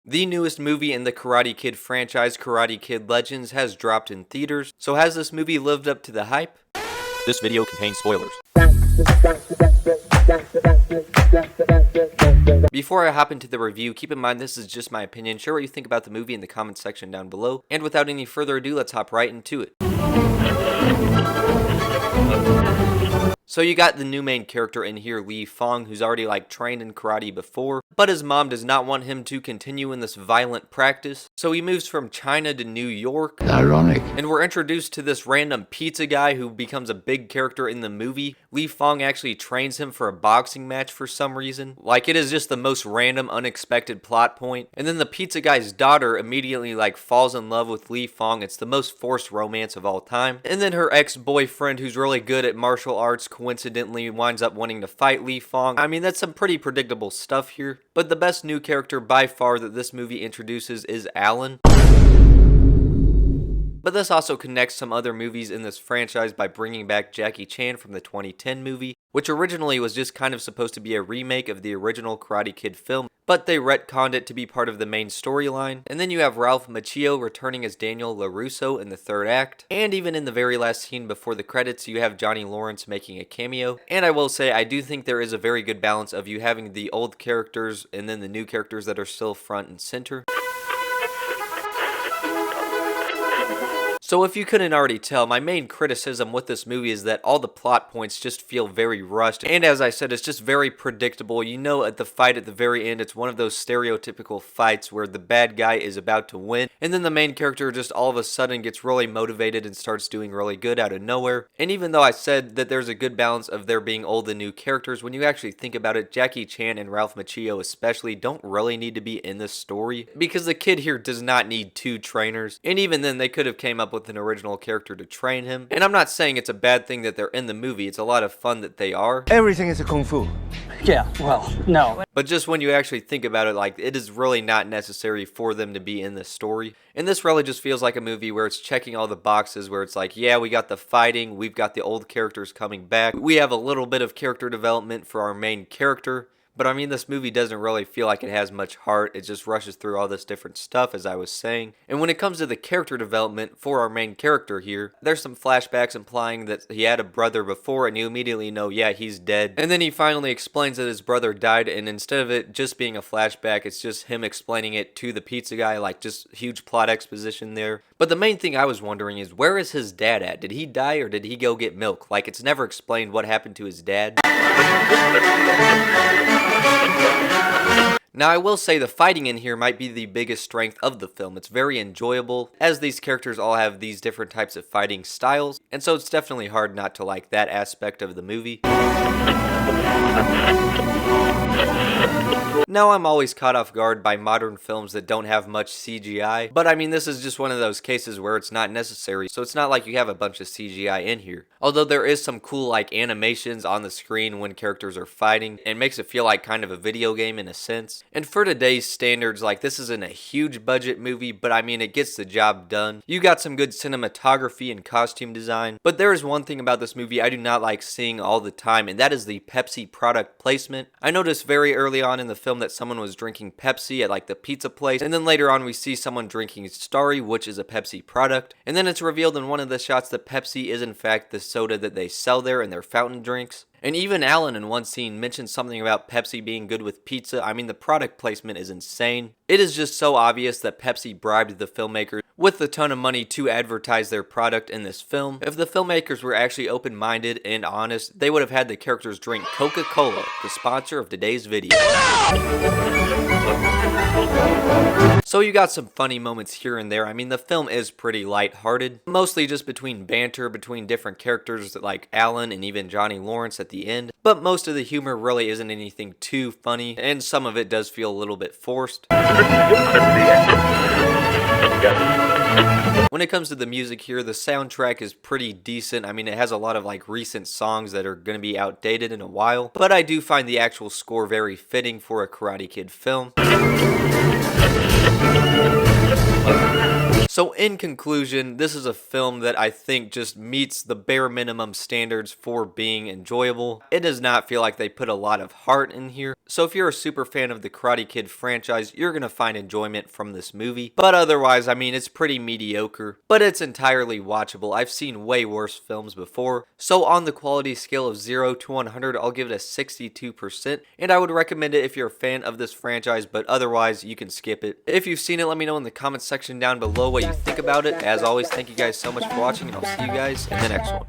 The newest movie in the Karate Kid franchise, Karate Kid Legends, has dropped in theaters. So has this movie lived up to the hype? This video contains spoilers. Before I hop into the review, keep in mind this is just my opinion. Share what you think about the movie in the comments section down below. And without any further ado, let's hop right into it. So you got the new main character in here, Li Fong, who's already trained in karate before, but his mom does not want him to continue in this violent practice. So he moves from China to New York. Ironic. And we're introduced to this random pizza guy who becomes a big character in the movie. Li Fong actually trains him for a boxing match for some reason. It is just the most random, unexpected plot point. And then the pizza guy's daughter immediately falls in love with Li Fong. It's the most forced romance of all time. And then her ex-boyfriend, who's really good at martial arts, coincidentally winds up wanting to fight Li Fong. I mean, that's some pretty predictable stuff here. But the best new character by far that this movie introduces is Alan. But this also connects some other movies in this franchise by bringing back Jackie Chan from the 2010 movie, which originally was just kind of supposed to be a remake of the original Karate Kid film, but they retconned it to be part of the main storyline. And then you have Ralph Macchio returning as Daniel LaRusso in the third act, and even in the very last scene before the credits, you have Johnny Lawrence making a cameo. And I will say, I do think there is a very good balance of you having the old characters and then the new characters that are still front and center. So if you couldn't already tell, my main criticism with this movie is that all the plot points just feel very rushed. And as I said, it's just very predictable. You know at the fight at the very end, it's one of those stereotypical fights where the bad guy is about to win. And then the main character just all of a sudden gets really motivated and starts doing really good out of nowhere. And even though I said that there's a good balance of there being old and new characters, when you actually think about it, Jackie Chan and Ralph Macchio especially don't really need to be in this story. Because the kid here does not need two trainers. And even then, they could have came up with an original character to train him. And I'm not saying it's a bad thing that they're in the movie. It's a lot of fun that they are. Everything is a kung fu. Yeah, well, no. But just when you actually think about it, it is really not necessary for them to be in this story. And this really just feels like a movie where it's checking all the boxes, where it's yeah, we got the fighting, we've got the old characters coming back, we have a little bit of character development for our main character. But I mean, this movie doesn't really feel like it has much heart. It just rushes through all this different stuff, as I was saying. And when it comes to the character development for our main character here, there's some flashbacks implying that he had a brother before, and you immediately know, yeah, he's dead. And then he finally explains that his brother died, and instead of it just being a flashback, it's just him explaining it to the pizza guy, just huge plot exposition there. But the main thing I was wondering is, where is his dad at? Did he die, or did he go get milk? It's never explained what happened to his dad. Now I will say the fighting in here might be the biggest strength of the film. It's very enjoyable, as these characters all have these different types of fighting styles, and so it's definitely hard not to like that aspect of the movie. Now I'm always caught off guard by modern films that don't have much CGI, but I mean this is just one of those cases where it's not necessary, so it's not like you have a bunch of CGI in here. Although there is some cool animations on the screen when characters are fighting, and makes it feel like kind of a video game in a sense. And for today's standards, this isn't a huge budget movie, but I mean it gets the job done. You got some good cinematography and costume design, but there is one thing about this movie I do not like seeing all the time, and that is the Pepsi product placement. I noticed very early on in the film that someone was drinking Pepsi at the pizza place, and then later on we see someone drinking Starry, which is a Pepsi product, and then it's revealed in one of the shots that Pepsi is in fact the soda that they sell there in their fountain drinks. And even Alan in one scene mentioned something about Pepsi being good with pizza. I mean, the product placement is insane. It is just so obvious that Pepsi bribed the filmmakers with a ton of money to advertise their product in this film. If the filmmakers were actually open-minded and honest, they would have had the characters drink Coca-Cola, the sponsor of today's video. So you got some funny moments here and there. I mean, the film is pretty lighthearted, mostly just between banter between different characters like Alan and even Johnny Lawrence at the end. But most of the humor really isn't anything too funny, and some of it does feel a little bit forced. When it comes to the music here, the soundtrack is pretty decent. I mean, it has a lot of recent songs that are going to be outdated in a while, but I do find the actual score very fitting for a Karate Kid film. So in conclusion, this is a film that I think just meets the bare minimum standards for being enjoyable. It does not feel like they put a lot of heart in here. So if you're a super fan of the Karate Kid franchise, you're going to find enjoyment from this movie. But otherwise, I mean, it's pretty mediocre, but it's entirely watchable. I've seen way worse films before. So on the quality scale of 0 to 100, I'll give it a 62%. And I would recommend it if you're a fan of this franchise, but otherwise, you can skip it. If you've seen it, let me know in the comments section down below what you think about it. As always, thank you guys so much for watching, and I'll see you guys in the next one.